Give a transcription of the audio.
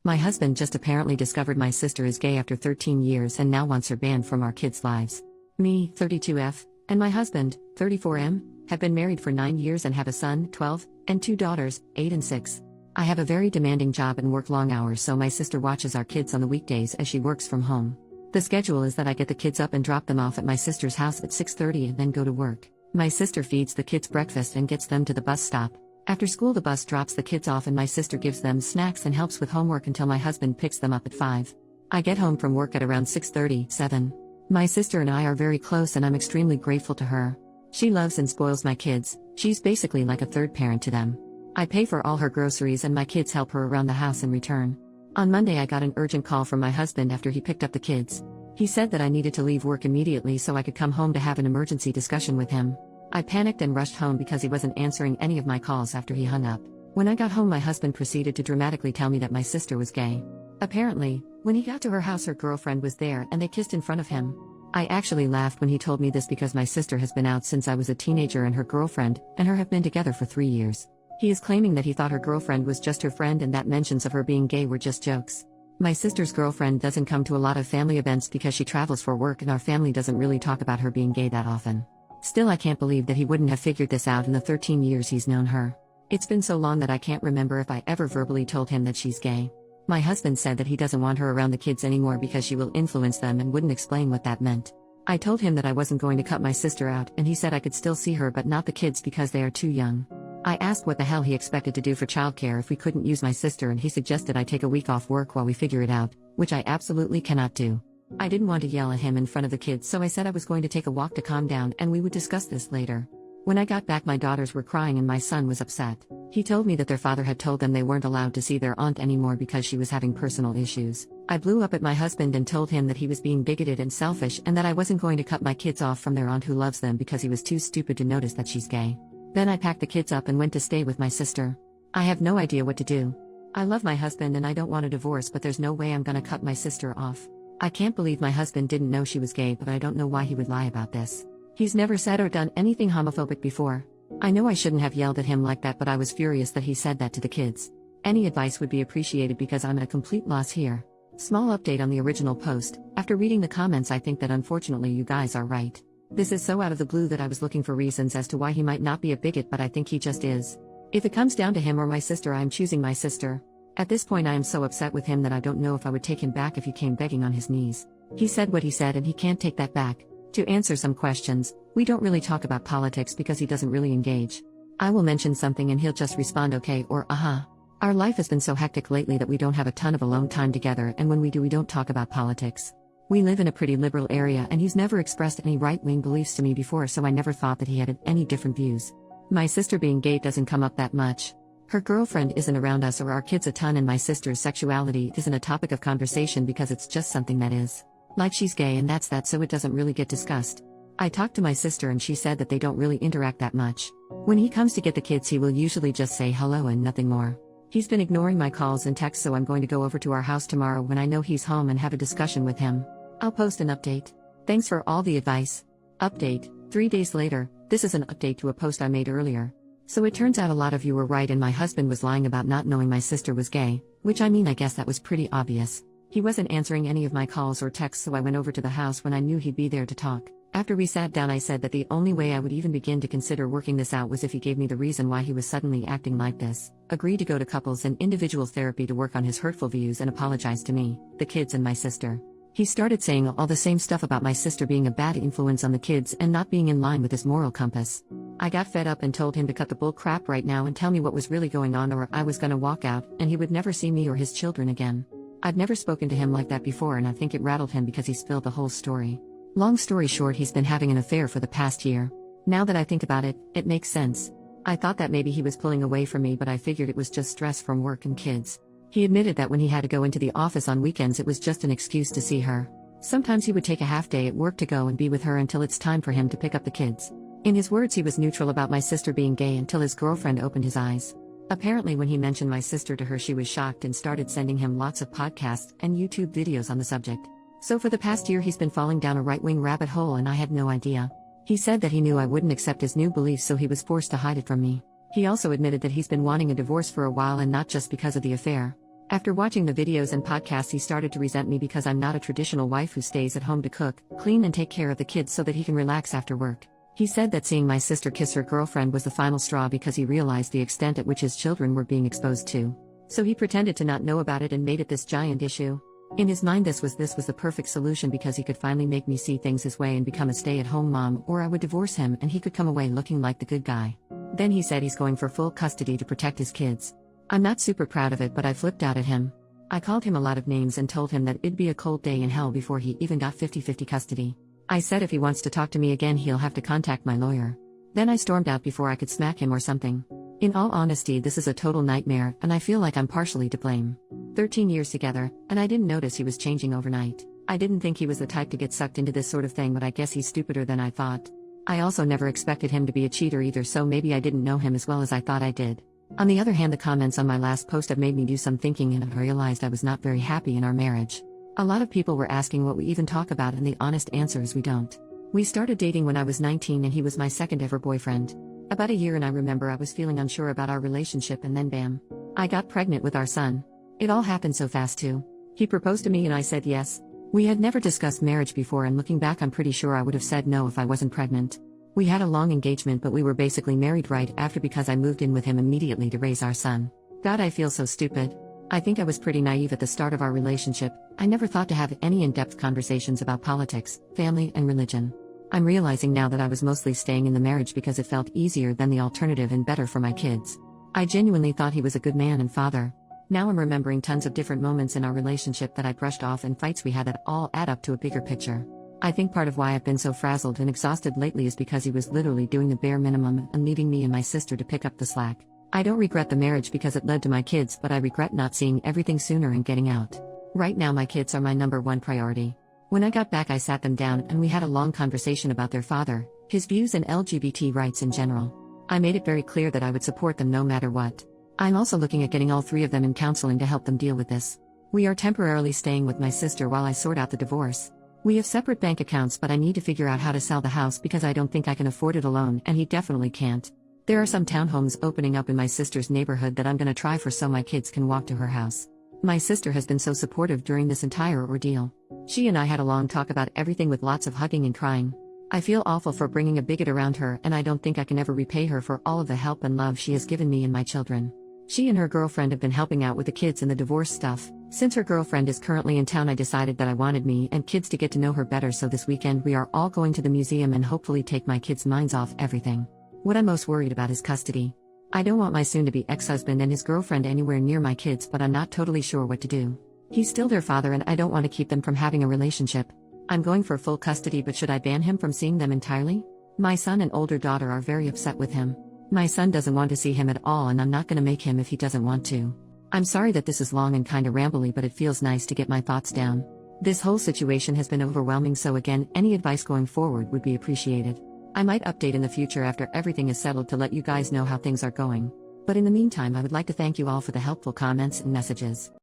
My husband just apparently discovered my sister is gay after 13 years and now wants her banned from our kids' lives. Me, 32F, and my husband, 34M, have been married for 9 years and have a son, 12, and 2 daughters, 8 and 6. I have a very demanding job and work long hours, so my sister watches our kids on the weekdays as she works from home. The schedule is that I get the kids up and drop them off at my sister's house at 6:30 and then go to work. My sister feeds the kids breakfast and gets them to the bus stop. After school, the bus drops the kids off and my sister gives them snacks and helps with homework until my husband picks them up at 5. I get home from work at around 6:30, 7. My sister and I are very close and I'm extremely grateful to her. She loves and spoils my kids. She's basically like a third parent to them. I pay for all her groceries and my kids help her around the house in return. On Monday I got an urgent call from my husband after he picked up the kids. He said that I needed to leave work immediately so I could come home to have an emergency discussion with him. I panicked and rushed home because he wasn't answering any of my calls after he hung up. When I got home, my husband proceeded to dramatically tell me that my sister was gay. Apparently, when he got to her house, her girlfriend was there and they kissed in front of him. I actually laughed when he told me this because my sister has been out since I was a teenager and her girlfriend and her have been together for 3 years. He is claiming that he thought her girlfriend was just her friend and that mentions of her being gay were just jokes. My sister's girlfriend doesn't come to a lot of family events because she travels for work and our family doesn't really talk about her being gay that often. Still, I can't believe that he wouldn't have figured this out in the 13 years he's known her. It's been so long that I can't remember if I ever verbally told him that she's gay. My husband said that he doesn't want her around the kids anymore because she will influence them and wouldn't explain what that meant. I told him that I wasn't going to cut my sister out and he said I could still see her but not the kids because they are too young. I asked what the hell he expected to do for childcare if we couldn't use my sister and he suggested I take a week off work while we figure it out, which I absolutely cannot do. I didn't want to yell at him in front of the kids, so I said I was going to take a walk to calm down and we would discuss this later. When I got back, my daughters were crying and my son was upset. He told me that their father had told them they weren't allowed to see their aunt anymore because she was having personal issues. I blew up at my husband and told him that he was being bigoted and selfish and that I wasn't going to cut my kids off from their aunt who loves them because he was too stupid to notice that she's gay. Then I packed the kids up and went to stay with my sister. I have no idea what to do. I love my husband and I don't want a divorce, but there's no way I'm gonna cut my sister off. I can't believe my husband didn't know she was gay, but I don't know why he would lie about this. He's never said or done anything homophobic before. I know I shouldn't have yelled at him like that, but I was furious that he said that to the kids. Any advice would be appreciated because I'm at a complete loss here. Small update on the original post. After reading the comments, I think that unfortunately you guys are right. This is so out of the blue that I was looking for reasons as to why he might not be a bigot, but I think he just is. If it comes down to him or my sister, I am choosing my sister. At this point I am so upset with him that I don't know if I would take him back if he came begging on his knees. He said what he said and he can't take that back. To answer some questions, we don't really talk about politics because he doesn't really engage. I will mention something and he'll just respond okay or uh-huh. Our life has been so hectic lately that we don't have a ton of alone time together, and when we do, we don't talk about politics. We live in a pretty liberal area and he's never expressed any right-wing beliefs to me before, so I never thought that he had any different views. My sister being gay doesn't come up that much. Her girlfriend isn't around us or our kids a ton, and my sister's sexuality isn't a topic of conversation because it's just something that is. Like, she's gay and that's that, so it doesn't really get discussed. I talked to my sister and she said that they don't really interact that much. When he comes to get the kids, he will usually just say hello and nothing more. He's been ignoring my calls and texts, so I'm going to go over to our house tomorrow when I know he's home and have a discussion with him. I'll post an update. Thanks for all the advice. Update. 3 days later. This is an update to a post I made earlier. So it turns out a lot of you were right and my husband was lying about not knowing my sister was gay, which I mean, I guess that was pretty obvious. He wasn't answering any of my calls or texts, so I went over to the house when I knew he'd be there to talk. After we sat down, I said that the only way I would even begin to consider working this out was if he gave me the reason why he was suddenly acting like this, agreed to go to couples and individual therapy to work on his hurtful views, and apologize to me, the kids and my sister. He started saying all the same stuff about my sister being a bad influence on the kids and not being in line with his moral compass. I got fed up and told him to cut the bull crap right now and tell me what was really going on, or I was gonna walk out and he would never see me or his children again. I've never spoken to him like that before, and I think it rattled him because he spilled the whole story. Long story short, he's been having an affair for the past year. Now that I think about it, it makes sense. I thought that maybe he was pulling away from me, but I figured it was just stress from work and kids. He admitted that when he had to go into the office on weekends, it was just an excuse to see her. Sometimes he would take a half day at work to go and be with her until it's time for him to pick up the kids. In his words, he was neutral about my sister being gay until his girlfriend opened his eyes. Apparently when he mentioned my sister to her, she was shocked and started sending him lots of podcasts and YouTube videos on the subject. So for the past year he's been falling down a right-wing rabbit hole and I had no idea. He said that he knew I wouldn't accept his new beliefs, so he was forced to hide it from me. He also admitted that he's been wanting a divorce for a while, and not just because of the affair. After watching the videos and podcasts, he started to resent me because I'm not a traditional wife who stays at home to cook, clean, and take care of the kids so that he can relax after work. He said that seeing my sister kiss her girlfriend was the final straw because he realized the extent at which his children were being exposed to. So he pretended to not know about it and made it this giant issue. In his mind, this was the perfect solution because he could finally make me see things his way and become a stay-at-home mom, or I would divorce him and he could come away looking like the good guy. Then he said he's going for full custody to protect his kids. I'm not super proud of it, but I flipped out at him. I called him a lot of names and told him that it'd be a cold day in hell before he even got 50-50 custody. I said if he wants to talk to me again, he'll have to contact my lawyer. Then I stormed out before I could smack him or something. In all honesty, this is a total nightmare, and I feel like I'm partially to blame. 13 years together, and I didn't notice he was changing overnight. I didn't think he was the type to get sucked into this sort of thing, but I guess he's stupider than I thought. I also never expected him to be a cheater either, so maybe I didn't know him as well as I thought I did. On the other hand, the comments on my last post have made me do some thinking, and I realized I was not very happy in our marriage. A lot of people were asking what we even talk about, and the honest answer is we don't. We started dating when I was 19 and he was my second ever boyfriend. About a year, and I remember I was feeling unsure about our relationship, and then bam, I got pregnant with our son. It all happened so fast too. He proposed to me and I said yes. We had never discussed marriage before, and looking back I'm pretty sure I would have said no if I wasn't pregnant. We had a long engagement, but we were basically married right after because I moved in with him immediately to raise our son. God, I feel so stupid. I think I was pretty naive at the start of our relationship. I never thought to have any in-depth conversations about politics, family, and religion. I'm realizing now that I was mostly staying in the marriage because it felt easier than the alternative and better for my kids. I genuinely thought he was a good man and father. Now I'm remembering tons of different moments in our relationship that I brushed off and fights we had that all add up to a bigger picture. I think part of why I've been so frazzled and exhausted lately is because he was literally doing the bare minimum and leaving me and my sister to pick up the slack. I don't regret the marriage because it led to my kids, but I regret not seeing everything sooner and getting out. Right now my kids are my number one priority. When I got back, I sat them down and we had a long conversation about their father, his views, and LGBT rights in general. I made it very clear that I would support them no matter what. I'm also looking at getting all three of them in counseling to help them deal with this. We are temporarily staying with my sister while I sort out the divorce. We have separate bank accounts, but I need to figure out how to sell the house because I don't think I can afford it alone, and he definitely can't. There are some townhomes opening up in my sister's neighborhood that I'm gonna try for so my kids can walk to her house. My sister has been so supportive during this entire ordeal. She and I had a long talk about everything with lots of hugging and crying. I feel awful for bringing a bigot around her, and I don't think I can ever repay her for all of the help and love she has given me and my children. She and her girlfriend have been helping out with the kids and the divorce stuff. Since her girlfriend is currently in town, I decided that I wanted me and kids to get to know her better, so this weekend we are all going to the museum and hopefully take my kids' minds off everything. What I'm most worried about is custody. I don't want my soon-to-be ex-husband and his girlfriend anywhere near my kids, but I'm not totally sure what to do. He's still their father and I don't want to keep them from having a relationship. I'm going for full custody, but should I ban him from seeing them entirely? My son and older daughter are very upset with him. My son doesn't want to see him at all, and I'm not gonna make him if he doesn't want to. I'm sorry that this is long and kinda rambly, but it feels nice to get my thoughts down. This whole situation has been overwhelming, so again, any advice going forward would be appreciated. I might update in the future after everything is settled to let you guys know how things are going. But in the meantime, I would like to thank you all for the helpful comments and messages.